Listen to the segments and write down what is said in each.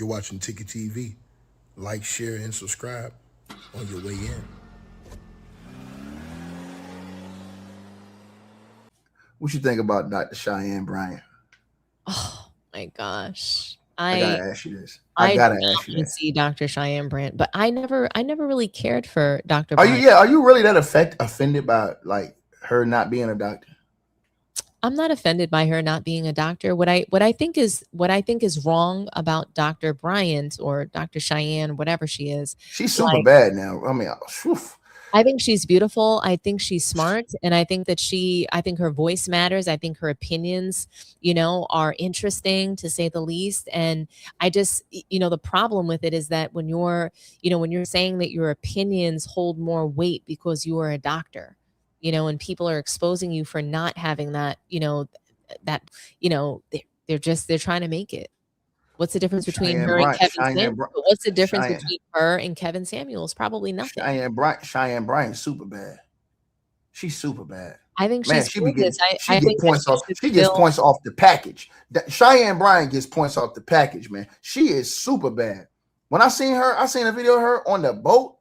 You're watching Ticket TV. Like, share, and subscribe on your way in. What you think about Dr. Cheyenne Bryant? Oh my gosh. I gotta I ask you this. I I do gotta not ask you want to that. see Dr. Cheyenne Brandt, but I never really cared for Dr. Are you Bryant. yeah? Are you really that offended by like her not being a doctor? I'm not offended by her not being a doctor. What I think is wrong about Dr. Bryant or Dr. Cheyenne, whatever she is, She's super like bad now. I mean, whew. I think she's beautiful. I think she's smart. And I think her voice matters. I think her opinions, are interesting to say the least. And the problem with it is that when you're saying that your opinions hold more weight because you are a doctor, and people are exposing you for not having that, they're trying to make it. What's the difference between Cheyenne her and Bryant, Kevin Samuels? What's the difference Cheyenne, between her and Kevin Samuels? Probably nothing. Cheyenne Bryant, super bad. She's super bad. I think Man, she's she be gorgeous. getting I she I get think that points she off. should She gets still. points off the package. Cheyenne Bryant gets points off the package, man. She is super bad. When I seen a video of her on the boat.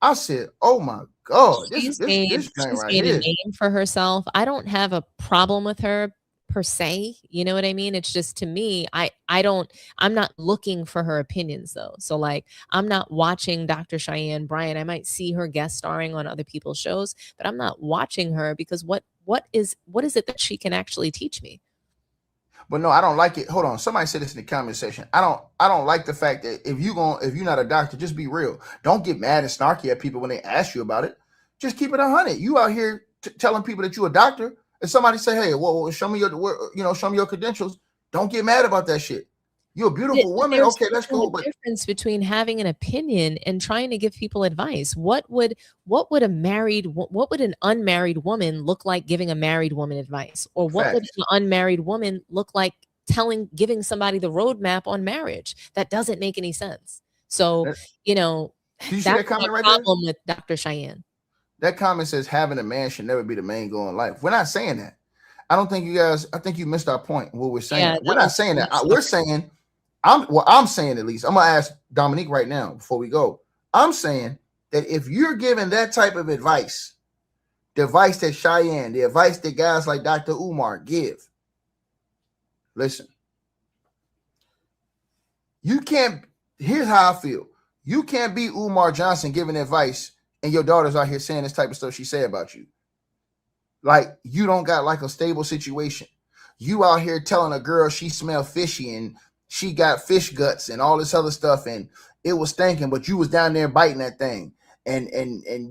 I said, "Oh my god, this joint She's right made a here." name for herself. I don't have a problem with her per se. You know what I mean? It's just to me, I'm not looking for her opinions though. So like I'm not watching Dr. Cheyenne Bryant. I might see her guest starring on other people's shows, but I'm not watching her because what is it that she can actually teach me? But no, I don't like it. Hold on. Somebody said this in the comment section. I don't like the fact that if you're not a doctor, just be real. Don't get mad and snarky at people when they ask you about it. Just keep it 100. You out here telling people that you're a doctor. If somebody say, "Hey, well, show me show me your credentials," don't get mad about that shit. You're a beautiful But woman. there's Okay, that's still a cool. But difference between having an opinion and trying to give people advice. What would an unmarried woman look like giving a married woman advice? Or what would facts. an unmarried woman look like giving somebody the roadmap on marriage? That doesn't make any sense. So, That, you know, do you see that's that my comment right there? problem with Dr. Cheyenne. That comment says having a man should never be the main goal in life. We're not saying that. I don't think you guys. I think you missed our point. What we're saying. Yeah, We're that not was saying too that. much We're talking. saying I'm saying at least. I'm gonna ask Dominique right now before we go. I'm saying that if you're giving that type of advice, the advice that Cheyenne, the advice that guys like Dr. Umar give, listen, you can't. Here's how I feel. You can't be Umar Johnson giving advice, and your daughter's out here saying this type of stuff she say about you. Like you don't got like a stable situation. You out here telling a girl she smell fishy and she got fish guts and all this other stuff and it was stinking, but you was down there biting that thing and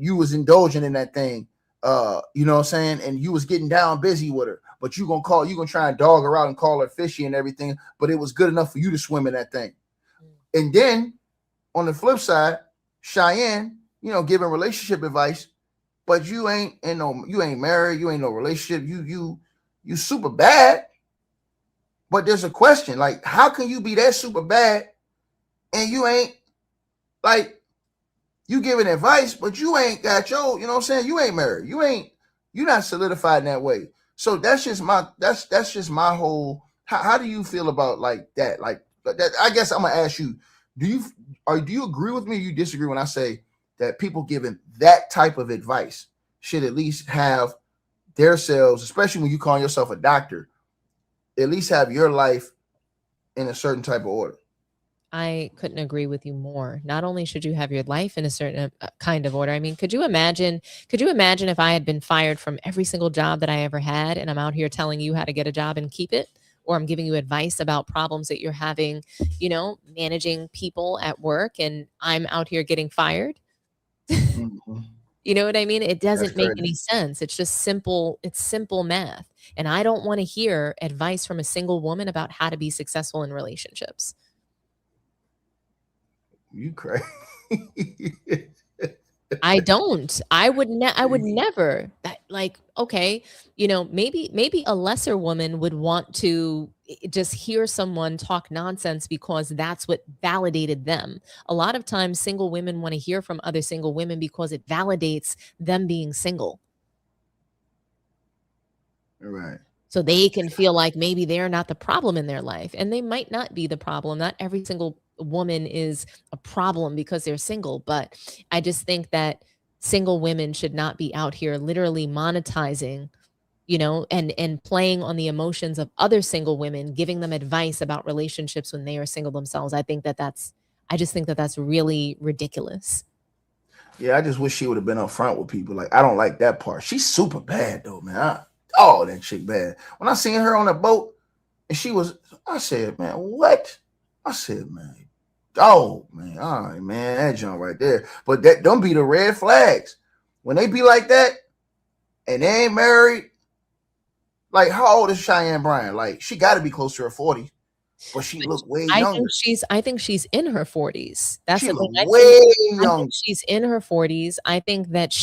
you was indulging in that thing. You know what I'm saying? And you was getting down busy with her, but you gonna try and dog her out and call her fishy and everything, but it was good enough for you to swim in that thing. And then on the flip side, Cheyenne, giving relationship advice, but you ain't married, you ain't no relationship, you super bad. But there's a question, like, how can you be that super bad and you ain't like you giving advice, but you ain't got your, you know what I'm saying? You ain't married. You're not solidified in that way. So that's just my whole how do you feel about like that? Like that I guess I'm gonna ask you, do you agree with me or you disagree when I say that people giving that type of advice should at least have themselves, especially when you call yourself a doctor, at least have your life in a certain type of order? I couldn't agree with you more. Not only should you have your life in a certain kind of order. I mean, could you imagine if I had been fired from every single job that I ever had and I'm out here telling you how to get a job and keep it? Or I'm giving you advice about problems that you're having, managing people at work and I'm out here getting fired? Mm-hmm. You know what I mean? It That's doesn't make crazy. any sense. It's simple math. And I don't want to hear advice from a single woman about how to be successful in relationships. You crazy. I don't. I would never. Like, okay, maybe a lesser woman would want to just hear someone talk nonsense because that's what validated them. A lot of times single women want to hear from other single women because it validates them being single. Right. So they can feel like maybe they're not the problem in their life and they might not be the problem. Not every single woman is a problem because they're single, but I just think that single women should not be out here literally monetizing, and playing on the emotions of other single women, giving them advice about relationships when they are single themselves. I just think that that's really ridiculous. Yeah, I just wish she would have been up front with people. Like, I don't like that part. She's super bad though, man. Oh, that chick bad. When I seen her on the boat and I said, man, what? I said, man, oh man, all right, man, that jump right there. But that don't be the red flags. When they be like that and they ain't married, like how old is Cheyenne Bryant? Like, she gotta be close to her 40s. But she look way younger. I think she's in her 40s. That's she the look thing. way I younger. think she's in her 40s. I think that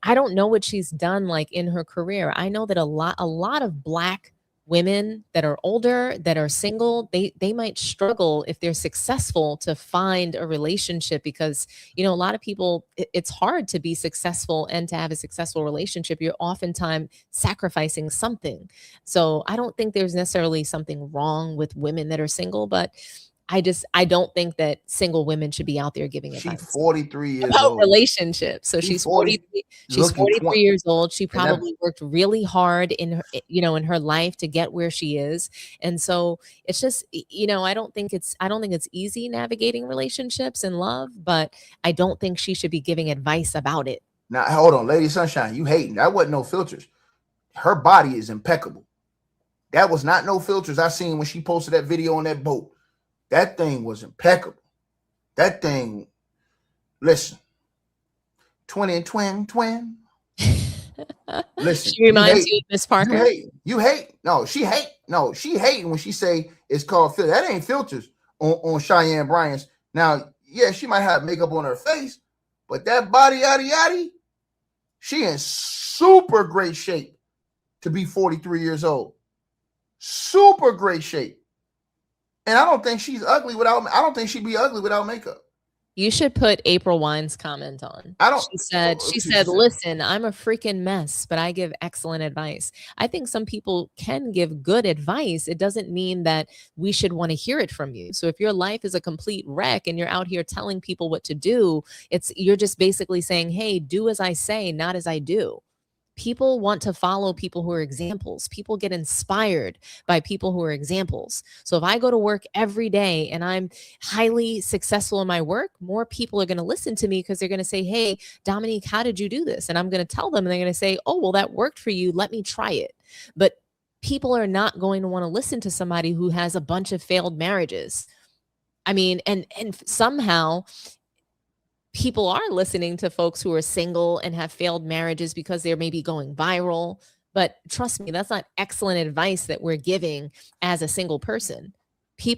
I don't know what she's done like in her career. I know that a lot of Black women that are older, that are single, they might struggle if they're successful to find a relationship, because a lot of people, it's hard to be successful and to have a successful relationship. You're oftentimes sacrificing something. So I don't think there's necessarily something wrong with women that are single, but I don't think that single women should be out there giving advice. She's 43 years about old. relationships. So she's 43. She's 43 years old. She probably worked really hard in her, in her life to get where she is. And so it's just, I don't think it's easy navigating relationships and love, but I don't think she should be giving advice about it. Now, hold on, Lady Sunshine, you hating. That wasn't no filters. Her body is impeccable. That was not no filters I seen when she posted that video on that boat. That thing was impeccable. That thing, listen, twin and twin. Listen, she reminds you of Miss Parker. You hate. No, she hate. No, she hating when she say it's called filter. That ain't filters on Cheyenne Bryant's. Now, yeah, she might have makeup on her face, but that body, yaddy, she in super great shape to be 43 years old. Super great shape. And I don't think she's ugly without. I don't think she'd be ugly without makeup. You should put April Wine's comment on. She said, listen, I'm a freaking mess, but I give excellent advice. I think some people can give good advice. It doesn't mean that we should want to hear it from you. So if your life is a complete wreck and you're out here telling people what to do, you're just basically saying, hey, do as I say, not as I do. People want to follow people who are examples. People get inspired by people who are examples. So if I go to work every day and I'm highly successful in my work, more people are going to listen to me because they're going to say, hey, Dominique, how did you do this? And I'm going to tell them, and they're going to say, oh, well, that worked for you. Let me try it. But people are not going to want to listen to somebody who has a bunch of failed marriages. I mean, and somehow people are listening to folks who are single and have failed marriages because they're maybe going viral. But trust me, that's not excellent advice that we're giving as a single person. We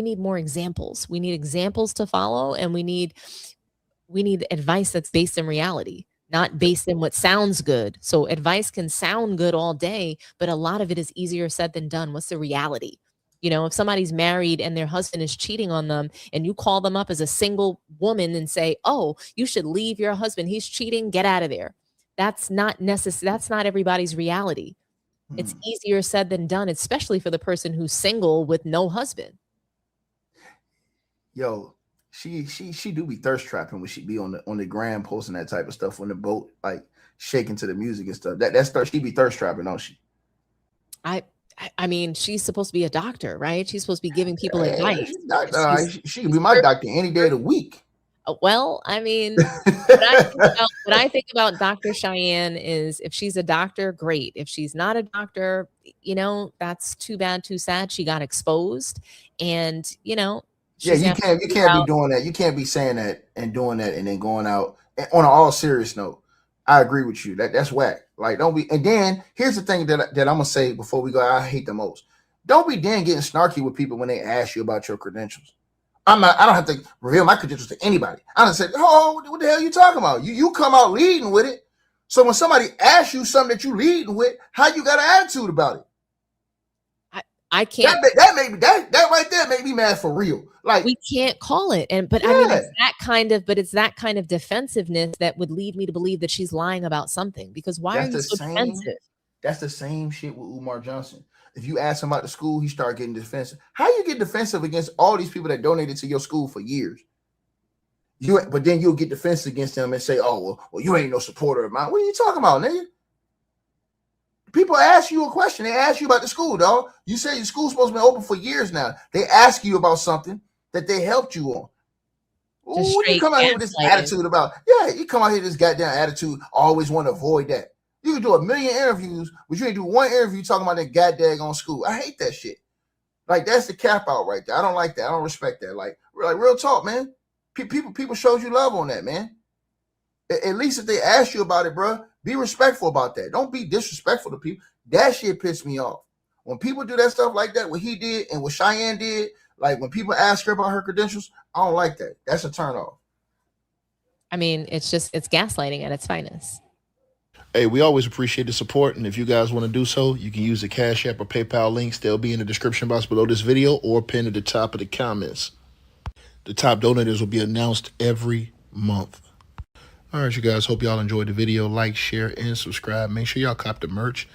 need more examples. We need examples to follow, and we need advice that's based in reality, not based in what sounds good. So advice can sound good all day, but a lot of it is easier said than done. What's the reality? If somebody's married and their husband is cheating on them, and you call them up as a single woman and say, oh, you should leave your husband, he's cheating, get out of there. That's not necessary. That's not everybody's reality. It's easier said than done, especially for the person who's single with no husband. Yo, she do be thirst trapping when she be on the gram posting that type of stuff on the boat, like shaking to the music and stuff. That's thirst. She be thirst trapping, don't she? I mean, she's supposed to be a doctor, right? She's supposed to be giving people advice. She can be my doctor any day of the week. Well, I mean, what I think about Dr. Cheyenne is, if she's a doctor, great. If she's not a doctor, that's too bad, too sad. She got exposed, and yeah, you can't be doing that. You can't be saying that and doing that and then going out on an all serious note. I agree with you. That's whack. Like, don't be. And then here's the thing that I'm gonna say before we go. I hate the most. Don't be then getting snarky with people when they ask you about your credentials. I don't have to reveal my credentials to anybody. I just said, oh, what the hell are you talking about? You come out leading with it. So when somebody asks you something that you leading with, how you got an attitude about it? I can't. That right there made me mad for real. Like, we can't call it, I mean, it's that kind of defensiveness that would lead me to believe that she's lying about something. Because why are you so defensive? That's the same shit with Umar Johnson. if you ask him about the school, he start getting defensive. How you get defensive against all these people that donated to your school for years? But then you'll get defensive against them and say, "Oh, well, you ain't no supporter of mine." What are you talking about, nigga? People ask you a question. They ask you about the school, dog. You say your school's supposed to be open for years now. They ask you about something that they helped you on. Ooh, you come out here with this attitude about, you come out here with this goddamn attitude, always want to avoid that. You can do a million interviews, but you ain't do one interview talking about that goddamn school. I hate that shit. Like, that's the cap out right there. I don't like that. I don't respect that. Like real talk, man. People showed you love on that, man. At least if they ask you about it, bro, be respectful about that. Don't be disrespectful to people. That shit pissed me off. When people do that stuff like that, what he did and what Cheyenne did, like when people ask her about her credentials, I don't like that. That's a turn off. I mean, it's gaslighting at its finest. Hey, we always appreciate the support, and if you guys want to do so, you can use the Cash App or PayPal links. They'll be in the description box below this video or pinned at the top of the comments. The top donators will be announced every month. All right, you guys, hope y'all enjoyed the video. Like, share, and subscribe. Make sure y'all cop the merch,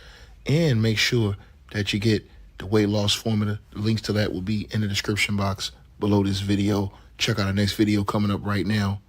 and make sure that you get the weight loss formula. The links to that will be in the description box below this video. Check out our next video coming up right now.